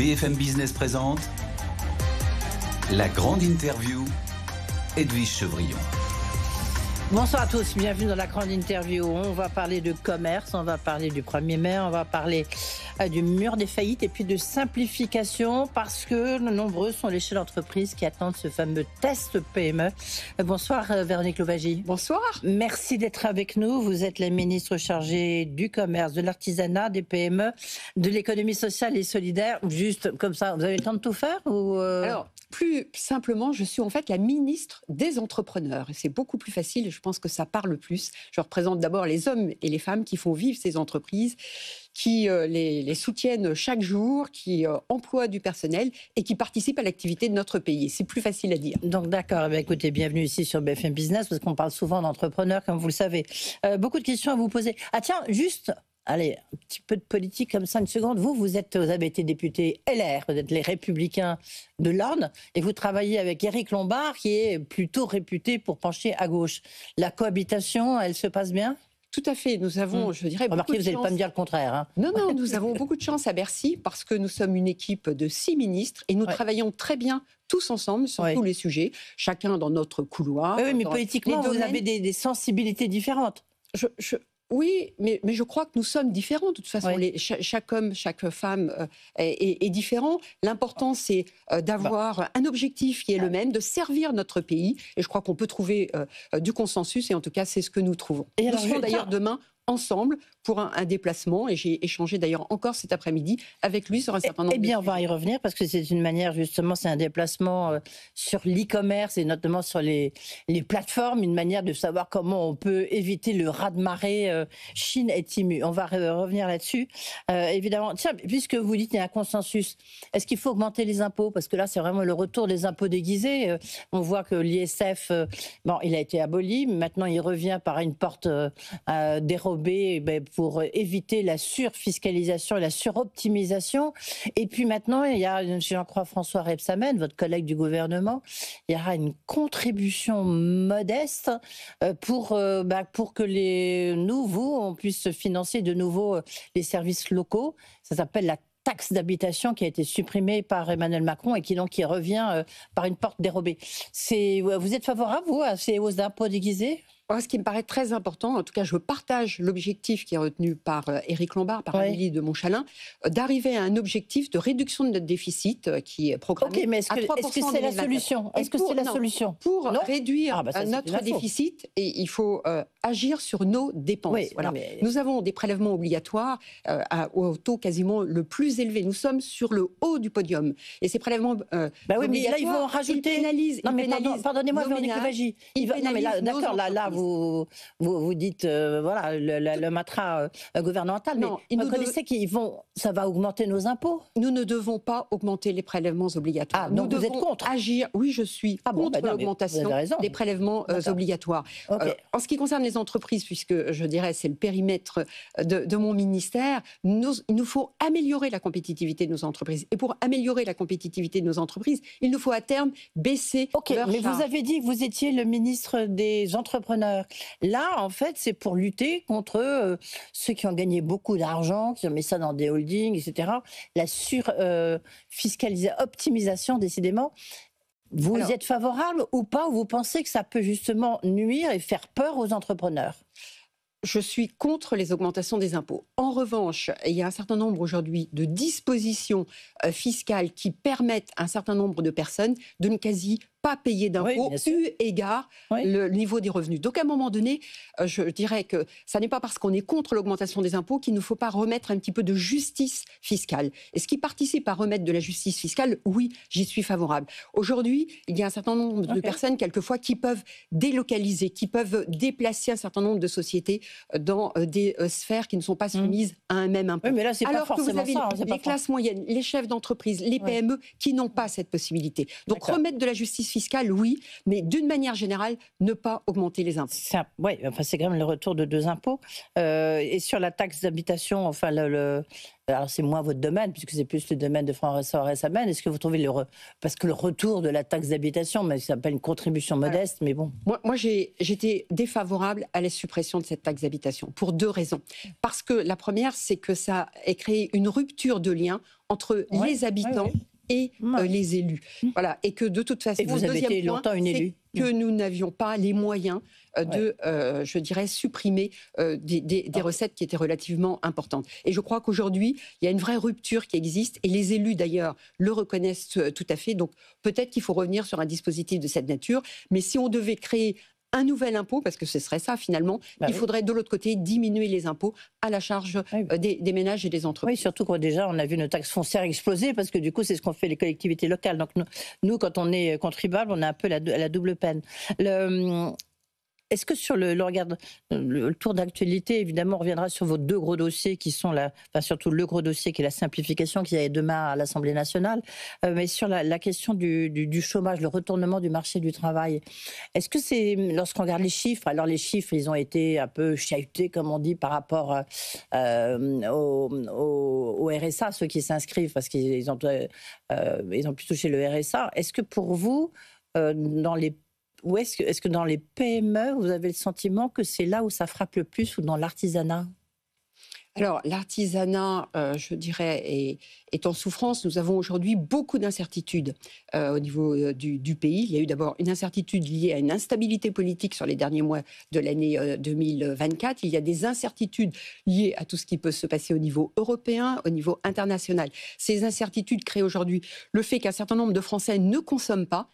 BFM Business présente la grande interview, Edwige Chevrillon. Bonsoir à tous, bienvenue dans la grande interview. On va parler de commerce, on va parler du 1er mai, on va parler du mur des faillites et puis de simplification parce que nombreux sont les chefs d'entreprise qui attendent ce fameux test PME. Bonsoir Véronique Louwagie. Bonsoir. Merci d'être avec nous. Vous êtes la ministre chargée du commerce, de l'artisanat, des PME, de l'économie sociale et solidaire. Juste comme ça, vous avez le temps de tout faire ou Alors, plus simplement, je suis en fait la ministre des entrepreneurs. Et c'est beaucoup plus facile et je pense que ça parle plus. Je représente d'abord les hommes et les femmes qui font vivre ces entreprises, qui les soutiennent chaque jour, qui emploient du personnel et qui participent à l'activité de notre pays. C'est plus facile à dire. Donc d'accord, écoutez, bienvenue ici sur BFM Business, parce qu'on parle souvent d'entrepreneurs, comme vous le savez. Beaucoup de questions à vous poser. Ah tiens, juste... Allez, un petit peu de politique comme 5 secondes. Vous avez été député LR, vous êtes les Républicains de l'Orne, et vous travaillez avec Éric Lombard, qui est plutôt réputé pour pencher à gauche. La cohabitation, elle se passe bien ? Tout à fait. Nous avons, je dirais, remarquez, beaucoup de vous n'allez pas me dire le contraire. Hein. Non, nous avons beaucoup de chance à Bercy parce que nous sommes une équipe de 6 ministres et nous travaillons très bien tous ensemble sur tous les sujets, chacun dans notre couloir. Oui, mais politiquement, vous avez des sensibilités différentes. Oui, mais je crois que nous sommes différents. De toute façon, chaque homme, chaque femme est différent. L'important, c'est d'avoir un objectif qui est le même, de servir notre pays. Et je crois qu'on peut trouver du consensus. Et en tout cas, c'est ce que nous trouvons. Et nous serons d'ailleurs demain ensemble pour un déplacement, et j'ai échangé d'ailleurs encore cet après-midi avec lui sur un certain nombre de sujets. On va y revenir, parce que c'est une manière, justement, c'est un déplacement sur l'e-commerce et notamment sur les plateformes, une manière de savoir comment on peut éviter le raz-de-marée Chine et Temu. On va revenir là-dessus. Évidemment, tiens, puisque vous dites qu'il y a un consensus, est-ce qu'il faut augmenter les impôts ? Parce que là, c'est vraiment le retour des impôts déguisés. On voit que l'ISF, il a été aboli, mais maintenant il revient par une porte dérobée, pour éviter la surfiscalisation et la suroptimisation. Et puis maintenant, il y a, j'en crois, François Rebsamen, votre collègue du gouvernement, il y aura une contribution modeste pour que on puisse financer de nouveau les services locaux. Ça s'appelle la taxe d'habitation qui a été supprimée par Emmanuel Macron et qui revient par une porte dérobée. Vous êtes favorable, vous, à ces hausses d'impôts déguisées ? Ce qui me paraît très important, en tout cas je partage l'objectif qui est retenu par Éric Lombard, par Amélie de Montchalin, d'arriver à un objectif de réduction de notre déficit qui est programmé mais est-ce que c'est la solution ? Est-ce que c'est la solution ? Pour réduire notre déficit, il faut agir sur nos dépenses. Nous avons des prélèvements obligatoires au taux quasiment le plus élevé. Nous sommes sur le haut du podium. Et ces prélèvements obligatoires, mais là ils vont rajouter... Pardonnez-moi, Véronique Louwagie. Vous dites le mantra gouvernemental, mais vous connaissez ça va augmenter nos impôts. Nous ne devons pas augmenter les prélèvements obligatoires. Donc vous êtes contre ? Agir. Oui, je suis contre l'augmentation des prélèvements obligatoires. En ce qui concerne les entreprises, puisque je dirais c'est le périmètre de mon ministère, il nous faut améliorer la compétitivité de nos entreprises. Et pour améliorer la compétitivité de nos entreprises, il nous faut à terme baisser leurs charges. Vous avez dit que vous étiez le ministre des entrepreneurs. Là, en fait, c'est pour lutter contre ceux qui ont gagné beaucoup d'argent, qui ont mis ça dans des holdings, etc. La optimisation, décidément. Vous êtes favorable ou pas, ou vous pensez que ça peut justement nuire et faire peur aux entrepreneurs ? Je suis contre les augmentations des impôts. En revanche, il y a un certain nombre aujourd'hui de dispositions fiscales qui permettent à un certain nombre de personnes de ne quasi pas payer d'impôts eu égard le niveau des revenus. Donc à un moment donné, je dirais que ça n'est pas parce qu'on est contre l'augmentation des impôts qu'il ne faut pas remettre un petit peu de justice fiscale. Et ce qui participe à remettre de la justice fiscale, oui, j'y suis favorable. Aujourd'hui, il y a un certain nombre de personnes, quelquefois, qui peuvent délocaliser, qui peuvent déplacer un certain nombre de sociétés dans des sphères qui ne sont pas soumises à un même impôt. Oui, mais là, c'est alors pas forcément que vous avez les classes moyennes, les chefs d'entreprise, les PME qui n'ont pas cette possibilité. Donc remettre de la justice fiscale, oui, mais d'une manière générale, ne pas augmenter les impôts. Oui, enfin, c'est quand même le retour de 2 impôts. Et sur la taxe d'habitation, enfin, alors c'est moins votre domaine, puisque c'est plus le domaine de François Rebsamen. Est-ce que vous trouvez parce que le retour de la taxe d'habitation, mais ça s'appelle une contribution modeste, mais bon. Moi j'étais défavorable à la suppression de cette taxe d'habitation, pour 2 raisons. Parce que la première, c'est que ça a créé une rupture de lien entre les habitants et les élus. Voilà. Et que de toute façon, et vous avez été longtemps une élue. Que nous n'avions pas les moyens de, je dirais, supprimer des recettes qui étaient relativement importantes. Et je crois qu'aujourd'hui, il y a une vraie rupture qui existe, et les élus d'ailleurs le reconnaissent tout à fait. Donc peut-être qu'il faut revenir sur un dispositif de cette nature, mais si on devait créer un nouvel impôt, parce que ce serait ça finalement, il faudrait de l'autre côté diminuer les impôts à la charge des ménages et des entreprises. Oui, surtout que déjà on a vu nos taxes foncières exploser, parce que du coup c'est ce qu'ont fait les collectivités locales. Donc nous quand on est contribuable, on a un peu la double peine. Est-ce que sur le tour d'actualité, évidemment, on reviendra sur vos 2 gros dossiers qui sont surtout le gros dossier qui est la simplification qui est demain à l'Assemblée nationale, mais sur la question du chômage, le retournement du marché du travail. Est-ce que c'est, lorsqu'on regarde les chiffres, alors les chiffres, ils ont été un peu chahutés, comme on dit, par rapport au RSA, ceux qui s'inscrivent parce qu'ils ont pu toucher le RSA. Est-ce que pour vous, est-ce que dans les PME, vous avez le sentiment que c'est là où ça frappe le plus, ou dans l'artisanat ? Alors, l'artisanat, je dirais, est en souffrance. Nous avons aujourd'hui beaucoup d'incertitudes au niveau du pays. Il y a eu d'abord une incertitude liée à une instabilité politique sur les derniers mois de l'année 2024. Il y a des incertitudes liées à tout ce qui peut se passer au niveau européen, au niveau international. Ces incertitudes créent aujourd'hui le fait qu'un certain nombre de Français ne consomment pas,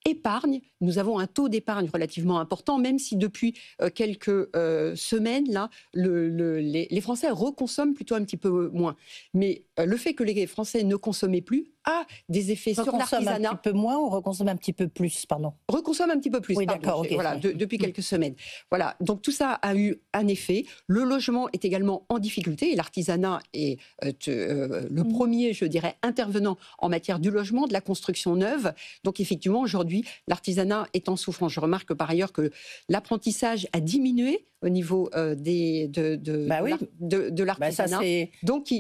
épargne. Nous avons un taux d'épargne relativement important, même si depuis quelques semaines, là, les Français reconsomment plutôt un petit peu moins. Mais le fait que les Français ne consommaient plus a des effets sur l'artisanat. Reconsomme un petit peu moins ou reconsomme un petit peu plus, pardon ? Reconsomme un petit peu plus, oui, d'accord, okay. Voilà, depuis quelques semaines. Voilà, donc tout ça a eu un effet. Le logement est également en difficulté, et l'artisanat est le premier, je dirais, intervenant en matière du logement, de la construction neuve. Donc effectivement, aujourd'hui, l'artisanat est en souffrance. Je remarque par ailleurs que l'apprentissage a diminué au niveau de l'artisanat. Donc,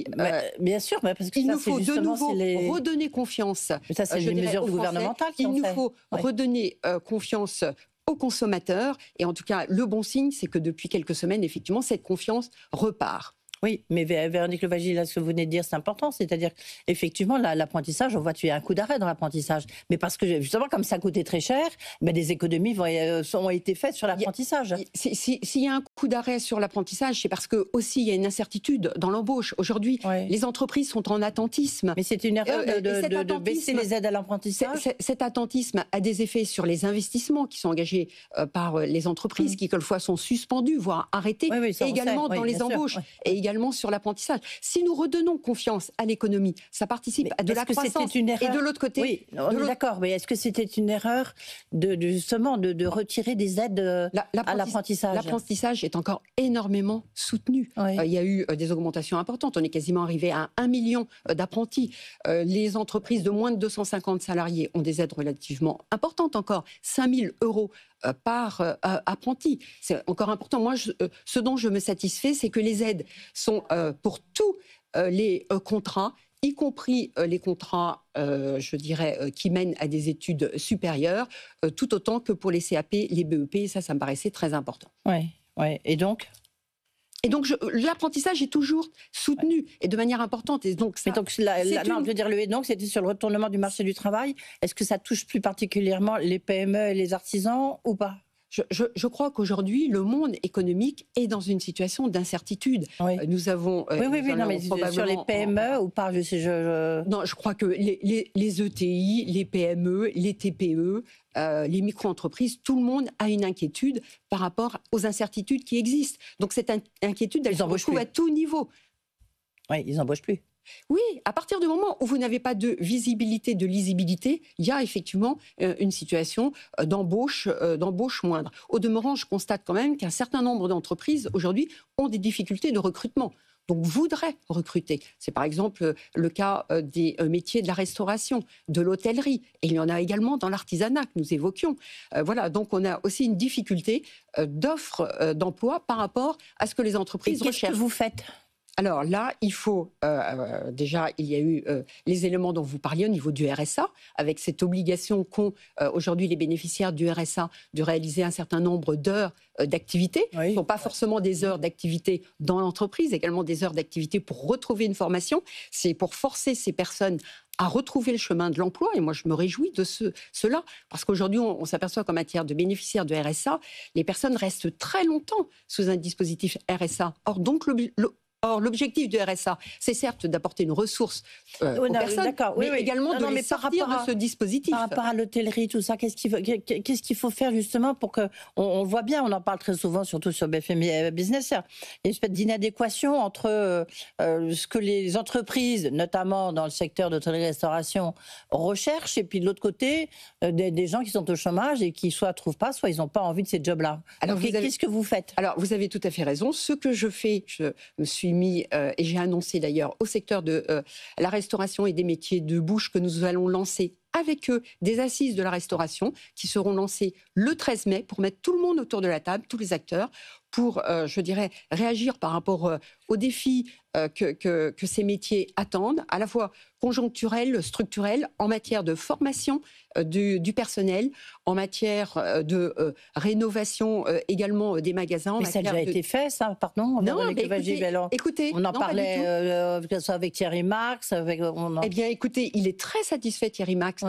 bien sûr, parce que il nous faut de nouveau redonner confiance. Mais ça, c'est les mesures gouvernementales qui Il nous faut redonner confiance aux consommateurs. Et en tout cas, le bon signe, c'est que depuis quelques semaines, effectivement, cette confiance repart. Oui, mais Véronique Louwagie, là, ce que vous venez de dire, c'est important. C'est-à-dire, effectivement, l'apprentissage, on voit qu'il y a un coup d'arrêt dans l'apprentissage. Mais parce que, justement, comme ça coûtait très cher, des économies ont été faites sur l'apprentissage. S'il y a un coup d'arrêt sur l'apprentissage, c'est parce que aussi il y a une incertitude dans l'embauche. Aujourd'hui, les entreprises sont en attentisme. Mais c'est une erreur de baisser les aides à l'apprentissage. Cet attentisme a des effets sur les investissements qui sont engagés par les entreprises, qui quelquefois sont suspendus, voire arrêtés, et également dans les embauches. Et également sur l'apprentissage. Si nous redonnons confiance à l'économie, ça participe à de la croissance. Et de l'autre côté... Oui, on est d'accord, mais est-ce que c'était une erreur justement de retirer des aides à l'apprentissage ? L'apprentissage est encore énormément soutenu. Il y a eu des augmentations importantes. On est quasiment arrivé à 1 million d'apprentis. Les entreprises de moins de 250 salariés ont des aides relativement importantes encore. 5 000 € par apprenti. C'est encore important. Moi, ce dont je me satisfais, c'est que les aides sont pour tous les contrats, y compris les contrats, je dirais, qui mènent à des études supérieures, tout autant que pour les CAP, les BEP. Et ça me paraissait très important. Oui. Et donc l'apprentissage est toujours soutenu et de manière importante. Et donc, ça, je veux dire, c'était sur le retournement du marché du travail. Est-ce que ça touche plus particulièrement les PME et les artisans ou pas ? Je crois qu'aujourd'hui, le monde économique est dans une situation d'incertitude. Nous avons... mais sur les PME ou pas Non, je crois que les ETI, les PME, les TPE, les micro-entreprises, tout le monde a une inquiétude par rapport aux incertitudes qui existent. Donc cette inquiétude, elle se retrouve à tout niveau. Oui, ils n'embauchent plus. Oui, à partir du moment où vous n'avez pas de visibilité, de lisibilité, il y a effectivement une situation d'embauche moindre. Au demeurant, je constate quand même qu'un certain nombre d'entreprises aujourd'hui ont des difficultés de recrutement. donc voudraient recruter. C'est par exemple le cas des métiers de la restauration, de l'hôtellerie, et il y en a également dans l'artisanat que nous évoquions. Voilà, donc on a aussi une difficulté d'offres d'emploi par rapport à ce que les entreprises recherchent. Qu'est-ce que vous faites ? Alors là, il faut déjà, il y a eu les éléments dont vous parliez au niveau du RSA, avec cette obligation qu'ont aujourd'hui les bénéficiaires du RSA de réaliser un certain nombre d'heures d'activité. Oui. Ce ne sont pas forcément des heures d'activité dans l'entreprise, également des heures d'activité pour retrouver une formation. C'est pour forcer ces personnes à retrouver le chemin de l'emploi. Et moi, je me réjouis de cela, parce qu'aujourd'hui, on s'aperçoit qu'en matière de bénéficiaires de RSA, les personnes restent très longtemps sous un dispositif RSA. Or, l'objectif du RSA, c'est certes d'apporter une ressource aux personnes, mais également de les sortir de ce dispositif. Par rapport à l'hôtellerie, tout ça, qu'est-ce qu'il faut faire justement pour que... On voit bien, on en parle très souvent, surtout sur BFM Business, il y a une espèce d'inadéquation entre ce que les entreprises, notamment dans le secteur d'hôtellerie-restauration, recherchent, et puis de l'autre côté, des gens qui sont au chômage et qui soit ne trouvent pas, soit ils n'ont pas envie de ces jobs-là. Alors, qu'est-ce que vous faites ? Alors, vous avez tout à fait raison. Ce que je fais, je me suis mis, et j'ai annoncé d'ailleurs au secteur de la restauration et des métiers de bouche que nous allons lancer avec eux des assises de la restauration qui seront lancées le 13 mai pour mettre tout le monde autour de la table, tous les acteurs, pour, je dirais, réagir par rapport aux défis que ces métiers attendent, à la fois conjoncturels, structurels, en matière de formation du personnel, en matière de rénovation également des magasins. Mais ça a déjà été fait, ça, pardon. Non, écoutez, on en parlait que ce soit avec Thierry Marx. Eh bien, écoutez, il est très satisfait, Thierry Marx,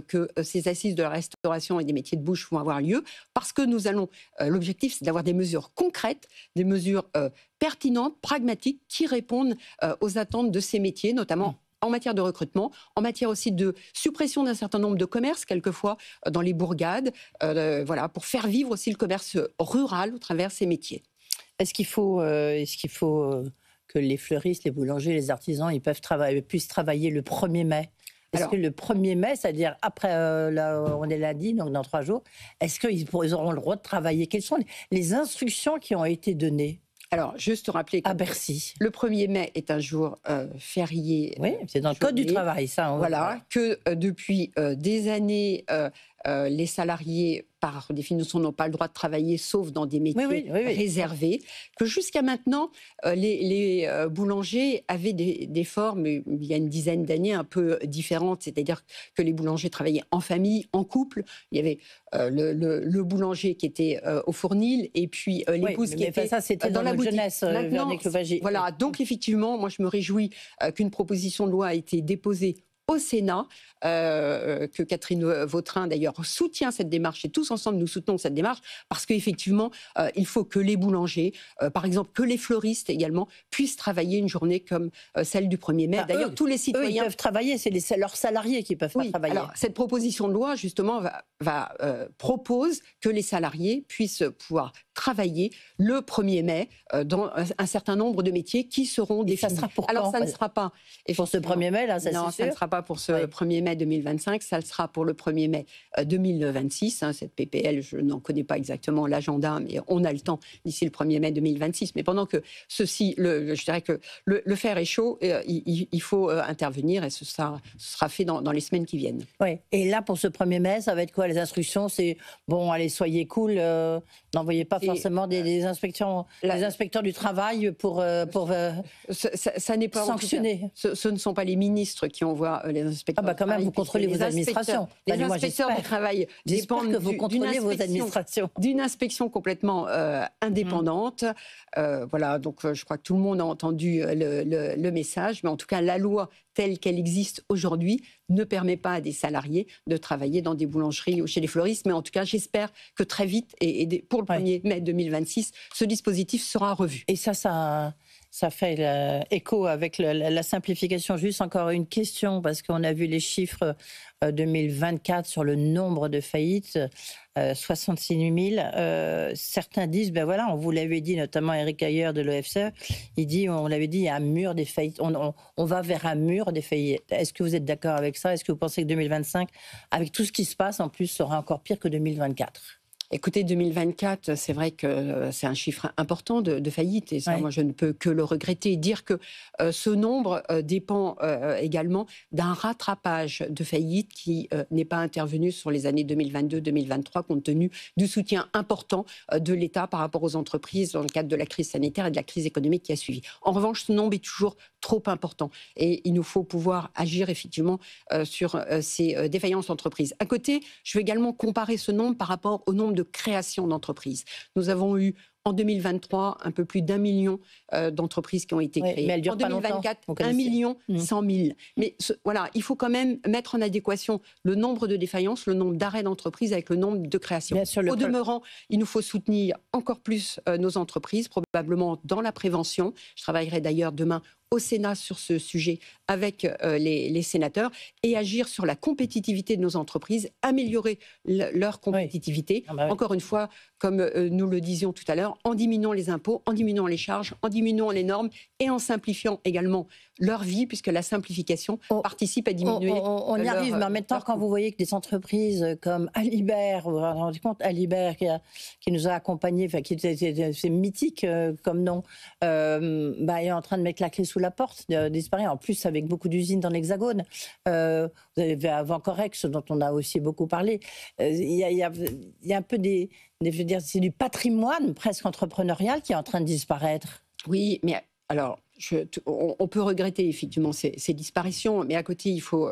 que ces assises de la restauration et des métiers de bouche vont avoir lieu, parce que nous allons, l'objectif, c'est d'avoir des mesures concrètes, des mesures pertinentes, pragmatiques, qui répondent aux attentes de ces métiers, notamment en matière de recrutement, en matière aussi de suppression d'un certain nombre de commerces, quelquefois dans les bourgades, voilà, pour faire vivre aussi le commerce rural au travers ces métiers. Est-ce qu'il faut que les fleuristes, les boulangers, les artisans, puissent travailler le 1er mai ? Est-ce que le 1er mai, c'est-à-dire après, là, on est lundi, donc dans 3 jours, est-ce qu'ils auront le droit de travailler ? Quelles sont les instructions qui ont été données ? Alors, juste rappeler à Bercy. Le 1er mai est un jour férié. Oui, c'est dans le Code du travail, ça. Voilà, que depuis des années, les salariés, par définition, n'ont pas le droit de travailler, sauf dans des métiers réservés. Que jusqu'à maintenant, les boulangers avaient des formes, il y a une dizaine d'années, un peu différentes. C'est-à-dire que les boulangers travaillaient en famille, en couple. Il y avait le boulanger qui était au fournil, et puis l'épouse qui était ça, c'était dans la jeunesse. Voilà, donc effectivement, moi je me réjouis qu'une proposition de loi a été déposée au Sénat, que Catherine Vautrin d'ailleurs soutient cette démarche, et tous ensemble nous soutenons cette démarche, parce qu'effectivement il faut que les boulangers, par exemple que les fleuristes également, puissent travailler une journée comme celle du 1er mai. D'ailleurs tous les citoyens... Eux, ils peuvent travailler, c'est leurs salariés qui peuvent pas travailler. Alors cette proposition de loi justement propose que les salariés puissent pouvoir travailler le 1er mai dans un certain nombre de métiers qui seront définis. Ça sera pour Alors ça ne sera pas... Pour ce 1er mai, là, ça c'est sûr. Non, ça ne sera pas pour ce 1er mai 2025, ça le sera pour le 1er mai 2026. Cette PPL, je n'en connais pas exactement l'agenda, mais on a le temps d'ici le 1er mai 2026. Mais pendant que je dirais que le fer est chaud, il faut intervenir, et ce sera fait dans les semaines qui viennent. Oui. Et là, pour ce 1er mai, ça va être quoi les instructions ? C'est, bon, allez, soyez cool, n'envoyez pas forcément des inspecteurs du travail pour ça n'est pas sanctionner. Ce ne sont pas les ministres qui envoient les inspecteurs. Quand même, vous contrôlez vos administrations. Les inspecteurs du travail dépendent d'une inspection complètement indépendante. Voilà, donc je crois que tout le monde a entendu le message, mais en tout cas, la loi telle qu'elle existe aujourd'hui ne permet pas à des salariés de travailler dans des boulangeries ou chez les fleuristes. Mais en tout cas, j'espère que très vite, et pour le 1er mai 2026, ce dispositif sera revu. Et ça fait écho avec la simplification. Juste encore une question, parce qu'on a vu les chiffres 2024 sur le nombre de faillites, 66 000. Certains disent, ben voilà, on vous l'avait dit, notamment Eric Ayer de l'OFCE, on l'avait dit, il y a un mur des faillites. On va vers un mur des faillites. Est-ce que vous êtes d'accord avec ça ? Est-ce que vous pensez que 2025, avec tout ce qui se passe, en plus, sera encore pire que 2024 ? Écoutez, 2024, c'est vrai que c'est un chiffre important de faillite, et ça, moi, je ne peux que le regretter. Dire que ce nombre dépend également d'un rattrapage de faillite qui n'est pas intervenu sur les années 2022-2023, compte tenu du soutien important de l'État par rapport aux entreprises dans le cadre de la crise sanitaire et de la crise économique qui a suivi. En revanche, ce nombre est toujours trop important, et il nous faut pouvoir agir effectivement sur ces défaillances d'entreprises. À côté, je vais également comparer ce nombre par rapport au nombre de créations d'entreprises. Nous avons eu en 2023, un peu plus d'1 million d'entreprises qui ont été créées. Mais elles durent en 2024, 1 million 100 000. Mais voilà, il faut quand même mettre en adéquation le nombre de défaillances, le nombre d'arrêts d'entreprises avec le nombre de créations. Au demeurant, il nous faut soutenir encore plus nos entreprises, probablement dans la prévention. Je travaillerai d'ailleurs demain au Sénat sur ce sujet avec les sénateurs, et agir sur la compétitivité de nos entreprises, améliorer leur compétitivité. Encore une fois, comme nous le disions tout à l'heure, en diminuant les impôts, en diminuant les charges, en diminuant les normes et en simplifiant également leur vie, puisque la simplification participe à diminuer. On y arrive, mais en même temps, quand vous voyez que des entreprises comme Alibert, vous vous rendez compte, Alibert qui nous a accompagnés, c'est mythique comme nom, est en train de mettre la clé sous la porte, disparaître. En plus, avec beaucoup d'usines dans l'Hexagone. Vous avez Avancorex, dont on a aussi beaucoup parlé. Il y a un peu je veux dire, c'est du patrimoine presque entrepreneurial qui est en train de disparaître. Oui, mais alors, on peut regretter effectivement ces disparitions, mais à côté, il faut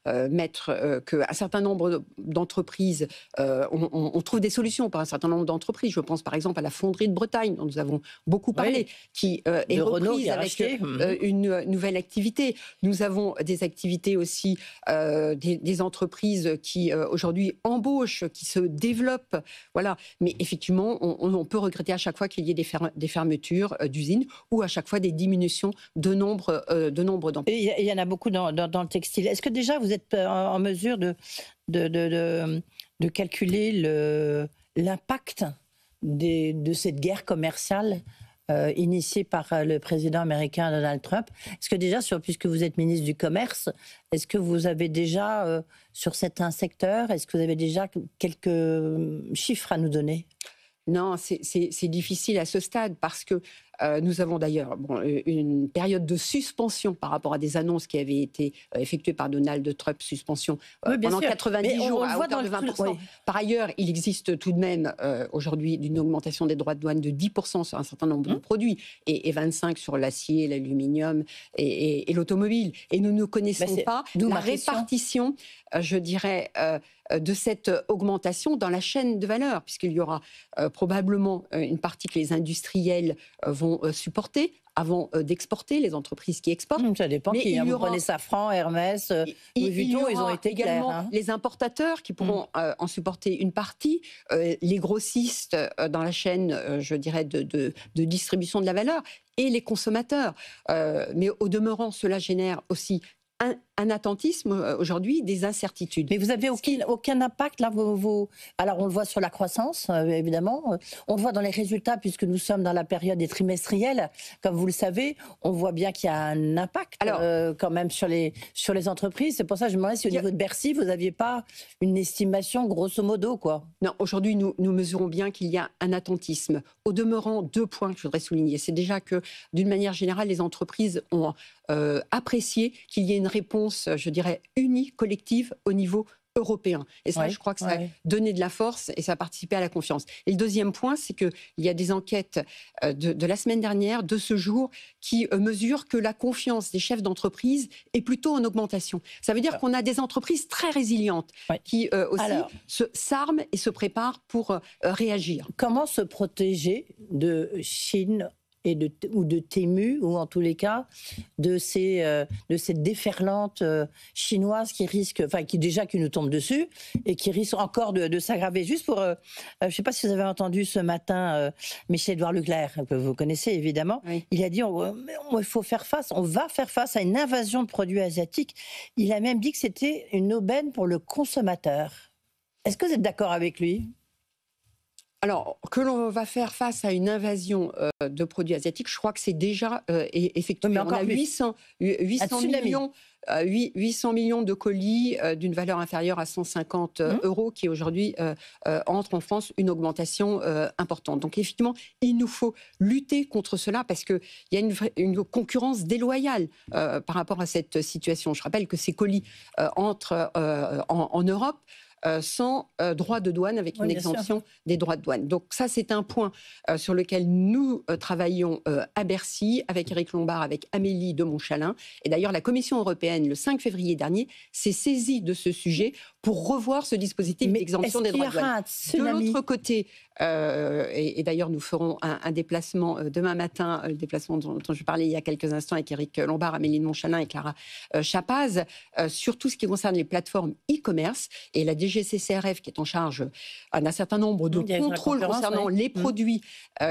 mettre qu'un certain nombre d'entreprises, on trouve des solutions pour un certain nombre d'entreprises. Je pense par exemple à la fonderie de Bretagne, dont nous avons beaucoup parlé, qui est reprise avec une nouvelle activité. Nous avons des activités aussi, des entreprises qui aujourd'hui embauchent, qui se développent. Voilà. Mais effectivement, on peut regretter à chaque fois qu'il y ait des fermetures d'usines, ou à chaque fois des diminutions de nombre d'emplois. Et il y en a beaucoup dans le textile. Est-ce que déjà vous êtes en mesure de calculer l'impact de cette guerre commerciale initiée par le président américain Donald Trump? Est-ce que déjà, puisque vous êtes ministre du Commerce, est-ce que vous avez déjà, sur certains secteurs, est-ce que vous avez déjà quelques chiffres à nous donner? Non, c'est difficile à ce stade, parce que nous avons d'ailleurs une période de suspension par rapport à des annonces qui avaient été effectuées par Donald Trump, suspension pendant 90 jours à hauteur de 20%. Par ailleurs, il existe tout de même aujourd'hui une augmentation des droits de douane de 10% sur un certain nombre de produits, et 25% sur l'acier, l'aluminium et l'automobile. Et nous ne connaissons pas la répartition, je dirais, de cette augmentation dans la chaîne de valeur, puisqu'il y aura probablement une partie que les industriels vont supporter avant d'exporter, les entreprises qui exportent. Ça dépend qui. Vous prenez Safran, Hermès, Louis Vuitton, ils ont été également clairs, les importateurs qui pourront en supporter une partie, les grossistes dans la chaîne, je dirais, de distribution de la valeur, et les consommateurs. Mais au demeurant, cela génère aussi un attentisme aujourd'hui, des incertitudes. Mais vous n'avez aucun impact là Alors on le voit sur la croissance, évidemment. On le voit dans les résultats, puisque nous sommes dans la période des trimestriels. Comme vous le savez, on voit bien qu'il y a un impact quand même sur les entreprises. C'est pour ça que je me demandais si au niveau de Bercy, vous n'aviez pas une estimation grosso modo, quoi. Non, aujourd'hui, nous mesurons bien qu'il y a un attentisme. Au demeurant, 2 points que je voudrais souligner. C'est déjà que, d'une manière générale, les entreprises ont apprécié qu'il y ait une réponse, je dirais, unie, collective, au niveau européen. Et ça, je crois que ça a donné de la force et ça a participé à la confiance. Et le deuxième point, c'est qu'il y a des enquêtes de la semaine dernière, de ce jour, qui mesurent que la confiance des chefs d'entreprise est plutôt en augmentation. Ça veut dire qu'on a des entreprises très résilientes qui aussi s'arment et se préparent pour réagir. Comment se protéger de Chine ou de Temu, ou en tous les cas de cette déferlante chinoise qui risque, qui nous tombe dessus et qui risque encore de s'aggraver. Juste pour, je ne sais pas si vous avez entendu ce matin Michel-Édouard Leclerc, que vous connaissez évidemment, il a dit il faut faire face, on va faire face à une invasion de produits asiatiques. Il a même dit que c'était une aubaine pour le consommateur. Est-ce que vous êtes d'accord avec lui ? Alors, que l'on va faire face à une invasion de produits asiatiques, je crois que c'est déjà effectué. Mais On encore a plus. 800 tsunami. millions, 800 millions de colis d'une valeur inférieure à 150 euros qui aujourd'hui entrent en France, une augmentation importante. Donc effectivement, il nous faut lutter contre cela parce qu'il y a une concurrence déloyale par rapport à cette situation. Je rappelle que ces colis entrent en Europe sans droit de douane, avec une exemption des droits de douane. Donc ça, c'est un point sur lequel nous travaillons à Bercy, avec Éric Lombard, avec Amélie de Montchalin. Et d'ailleurs, la Commission européenne, le 5 février dernier, s'est saisie de ce sujet pour revoir ce dispositif d'exemption des droits de douane. De l'autre côté, et d'ailleurs, nous ferons un déplacement demain matin, le déplacement dont je parlais il y a quelques instants avec Éric Lombard, Amélie de Montchalin et Clara Chapaz, sur tout ce qui concerne les plateformes e-commerce. Et la DGCCRF, qui est en charge d'un certain nombre de contrôles concernant les produits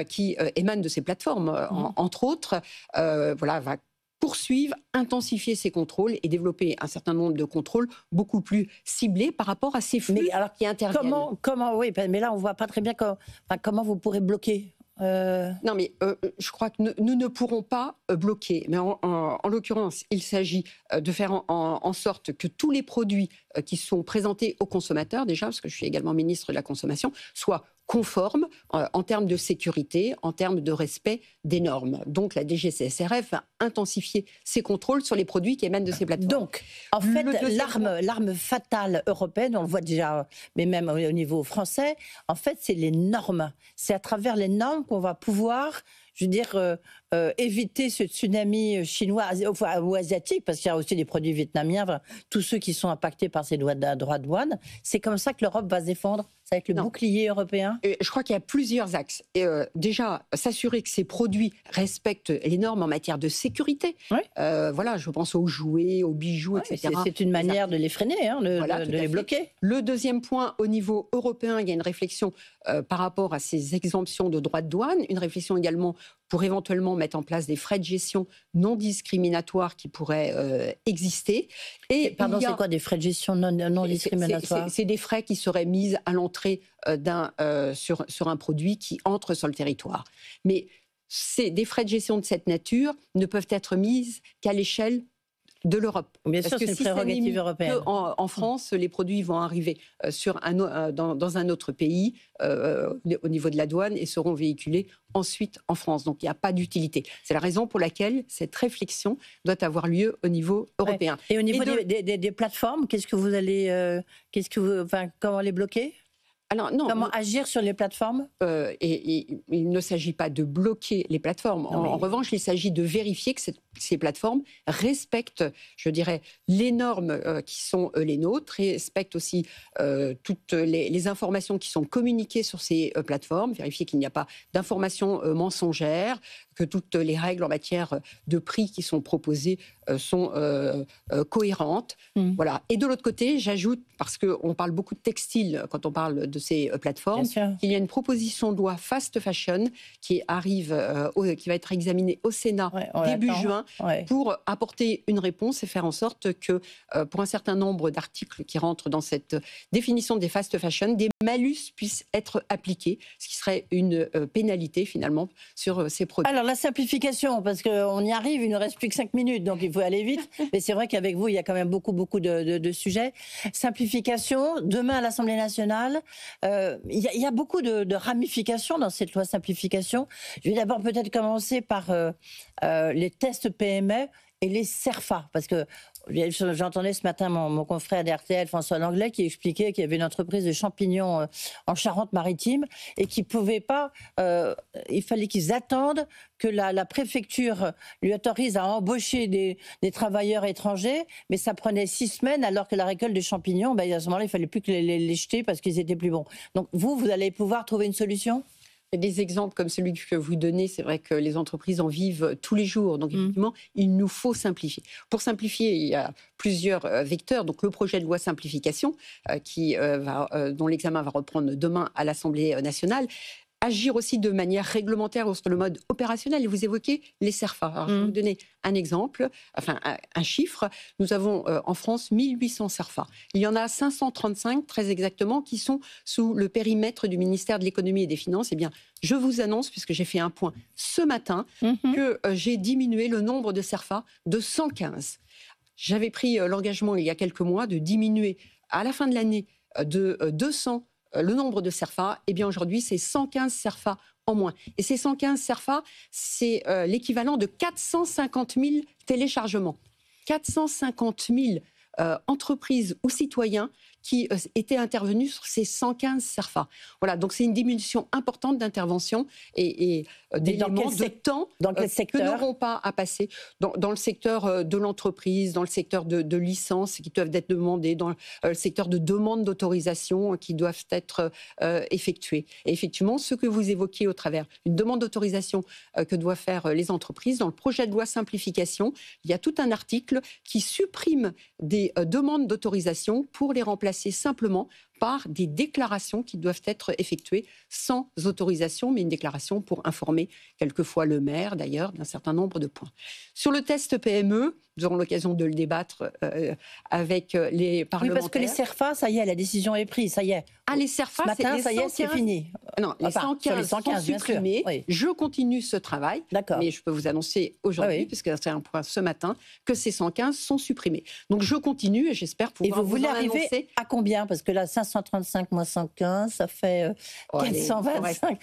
qui émanent de ces plateformes, entre autres, va poursuivre, intensifier ces contrôles et développer un certain nombre de contrôles beaucoup plus ciblés par rapport à ces flux qui interviennent. Oui, mais là, on ne voit pas très bien comment vous pourrez bloquer. Non, mais je crois que nous ne pourrons pas bloquer. Mais en l'occurrence, il s'agit de faire en sorte que tous les produits qui sont présentés aux consommateurs, déjà, parce que je suis également ministre de la Consommation, soient conformes en termes de sécurité, en termes de respect des normes. Donc la DGCCRF va intensifier ses contrôles sur les produits qui émanent de ces plateformes. Donc, en fait, l'arme fatale européenne, on le voit déjà, mais même au niveau français, en fait, c'est les normes. C'est à travers les normes qu'on va pouvoir, je veux dire, éviter ce tsunami chinois ou asiatique, parce qu'il y a aussi des produits vietnamiens, tous ceux qui sont impactés par ces droits de douane. C'est comme ça que l'Europe va se défendre. C'est avec le bouclier européen. Je crois qu'il y a plusieurs axes. Déjà, s'assurer que ces produits respectent les normes en matière de sécurité. Oui. Je pense aux jouets, aux bijoux, etc. C'est une manière de les freiner, de les bloquer. Le deuxième point, au niveau européen, il y a une réflexion par rapport à ces exemptions de droits de douane, une réflexion également pour éventuellement mettre en place des frais de gestion non discriminatoires qui pourraient exister. Et pardon, c'est quoi des frais de gestion non discriminatoires ? C'est des frais qui seraient mis à l'entrée sur un produit qui entre sur le territoire. Mais des frais de gestion de cette nature ne peuvent être mis qu'à l'échelle de l'Europe. Bien sûr, c'est une prérogative européenne. En France, les produits vont arriver dans un autre pays au niveau de la douane et seront véhiculés ensuite en France. Donc, il n'y a pas d'utilité. C'est la raison pour laquelle cette réflexion doit avoir lieu au niveau européen. Et au niveau des plateformes, qu'est-ce que vous allez, comment les bloquer ? Alors, non, comment agir sur les plateformes ? Il ne s'agit pas de bloquer les plateformes. En revanche, il s'agit de vérifier que ces plateformes respectent, je dirais, les normes qui sont les nôtres, respectent aussi toutes les informations qui sont communiquées sur ces plateformes, vérifier qu'il n'y a pas d'informations mensongères, que toutes les règles en matière de prix qui sont proposées sont cohérentes. Voilà. Et de l'autre côté, j'ajoute, parce qu'on parle beaucoup de textile quand on parle de ces plateformes, qu'il y a une proposition de loi fast fashion qui arrive, qui va être examinée au Sénat début juin, pour apporter une réponse et faire en sorte que pour un certain nombre d'articles qui rentrent dans cette définition des fast fashion, des malus puissent être appliqués, ce qui serait une pénalité finalement sur ces produits. Alors la simplification, parce qu'on y arrive, il ne reste plus que 5 minutes, donc il faut aller vite, mais c'est vrai qu'avec vous, il y a quand même beaucoup de sujets. Simplification, demain à l'Assemblée nationale, il y a beaucoup de ramifications dans cette loi simplification. Je vais d'abord peut-être commencer par les tests PME et les CERFA, parce que j'entendais ce matin mon confrère d'RTL, François Langlais, qui expliquait qu'il y avait une entreprise de champignons en Charente-Maritime et qui ne pouvait pas, il fallait qu'ils attendent que la préfecture lui autorise à embaucher des travailleurs étrangers, mais ça prenait 6 semaines, alors que la récolte de champignons, à ce moment-là, il ne fallait plus que les jeter parce qu'ils étaient plus bons. Donc vous allez pouvoir trouver une solution ? Des exemples comme celui que vous donnez, c'est vrai que les entreprises en vivent tous les jours. Donc, effectivement, il nous faut simplifier. Pour simplifier, il y a plusieurs vecteurs. Donc, le projet de loi simplification, dont l'examen va reprendre demain à l'Assemblée nationale. agir aussi de manière réglementaire sur le mode opérationnel. Et vous évoquez les CERFA. Alors, je vais vous donner un exemple, enfin un chiffre. Nous avons en France 1800 CERFA. Il y en a 535, très exactement, qui sont sous le périmètre du ministère de l'économie et des finances. Eh bien, je vous annonce, puisque j'ai fait un point ce matin, que j'ai diminué le nombre de CERFA de 115. J'avais pris l'engagement il y a quelques mois de diminuer à la fin de l'année de 200 le nombre de CERFA. Eh bien aujourd'hui, c'est 115 CERFA en moins. Et ces 115 CERFA, c'est l'équivalent de 450 000 téléchargements. 450 000 entreprises ou citoyens qui étaient intervenus sur ces 115 CERFA. Voilà, donc c'est une diminution importante d'intervention et d'éléments de temps que n'auront pas à passer dans le secteur de l'entreprise, dans le secteur de licences qui doivent être demandées, dans le secteur de demande d'autorisation qui doivent être effectuées. Et effectivement, ce que vous évoquiez au travers d'une demande d'autorisation que doivent faire les entreprises, dans le projet de loi simplification, il y a tout un article qui supprime des demandes d'autorisation pour les remplacer simplement par des déclarations qui doivent être effectuées sans autorisation, mais une déclaration pour informer quelquefois le maire, d'ailleurs, d'un certain nombre de points. Sur le test PME, nous aurons l'occasion de le débattre avec les parlementaires. Oui, parce que les CERFA, ça y est, la décision est prise, ça y est. Ah, les CERFA, ce matin, ça y est, c'est fini. Non, les 115 sont supprimés. Oui. Je continue ce travail, mais je peux vous annoncer aujourd'hui, puisque c'est un point ce matin, que ces 115 sont supprimés. Donc je continue et j'espère pouvoir vous annoncer. Et vous voulez arriver à combien? Parce que là, 535 moins 115, ça fait 425.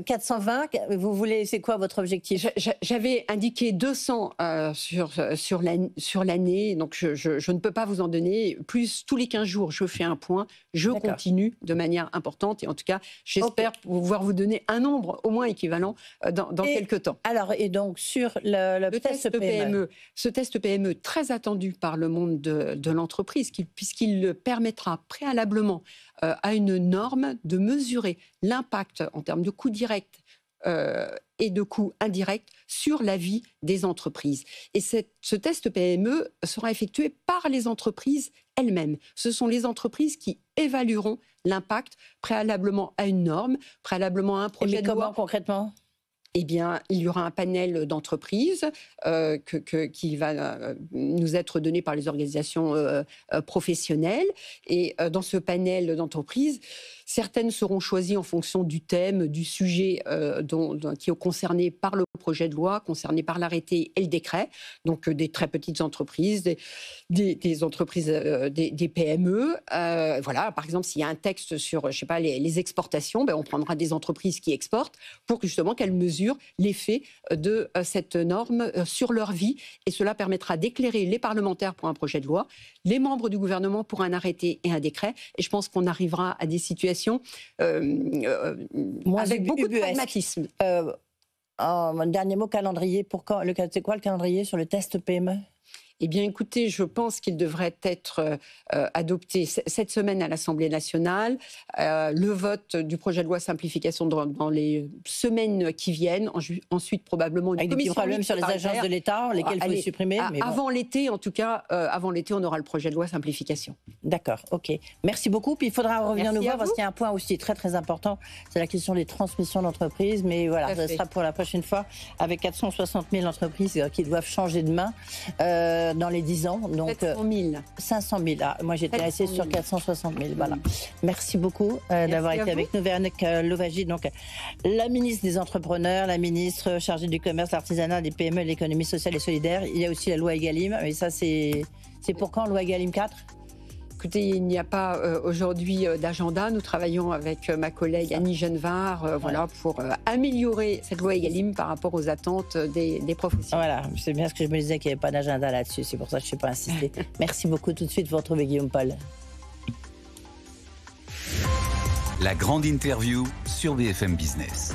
420, vous voulez, c'est quoi votre objectif? J'avais indiqué 200 sur l'année, donc je ne peux pas vous en donner. Plus tous les 15 jours, je fais un point, je continue de manière importante et en tout cas, j'espère pouvoir vous donner un nombre au moins équivalent dans quelques temps. Alors, et donc sur le test PME. Ce test PME très attendu par le monde de l'entreprise, puisqu'il permettra préalablement à une norme de mesurer l'impact en termes de coûts directs et de coûts indirects sur la vie des entreprises. Et ce test PME sera effectué par les entreprises elles-mêmes. Ce sont les entreprises qui évalueront l'impact préalablement à une norme, préalablement à un projet de loi. Comment concrètement ? Eh bien, il y aura un panel d'entreprises qui va nous être donné par les organisations professionnelles. Et dans ce panel d'entreprises, certaines seront choisies en fonction du thème, du sujet qui est concerné par le projet de loi, concerné par l'arrêté et le décret. Donc, des très petites entreprises, des entreprises, des PME. Voilà, par exemple, s'il y a un texte sur, je sais pas, les exportations, on prendra des entreprises qui exportent pour justement qu'elles mesurent l'effet de cette norme sur leur vie. Et cela permettra d'éclairer les parlementaires pour un projet de loi, les membres du gouvernement pour un arrêté et un décret. Et je pense qu'on arrivera à des situations avec beaucoup de pragmatisme. Un dernier mot, calendrier. C'est quoi le calendrier sur le test PME ? Eh bien, écoutez, je pense qu'il devrait être adopté cette semaine à l'Assemblée nationale. Le vote du projet de loi simplification dans les semaines qui viennent. Ensuite, probablement une commission. Avec des problèmes sur les agences de l'État, lesquelles il faut supprimer. Avant l'été, en tout cas, avant l'été, on aura le projet de loi simplification. D'accord, ok. Merci beaucoup. Puis il faudra revenir nous voir parce qu'il y a un point aussi très très important. C'est la question des transmissions d'entreprises. Mais voilà, ça sera pour la prochaine fois avec 460 000 entreprises qui doivent changer de main. Dans les 10 ans. Donc, 700 000. 500 000. Ah, moi, j'étais restée sur 460 000. Voilà. Merci beaucoup d'avoir été avec nous. Véronique Louwagie, donc la ministre des Entrepreneurs, la ministre chargée du commerce, l'artisanat, des PME, de l'économie sociale et solidaire. Il y a aussi la loi Egalim. Mais ça, c'est pour quand, loi Egalim 4 ? Écoutez, il n'y a pas aujourd'hui d'agenda. Nous travaillons avec ma collègue Annie Genevard pour améliorer cette loi Egalim par rapport aux attentes des professionnels. Voilà, c'est bien ce que je me disais qu'il n'y avait pas d'agenda là-dessus. C'est pour ça que je ne suis pas insistée. Merci beaucoup. Tout de suite, vous retrouvez Guillaume Paul. La grande interview sur BFM Business.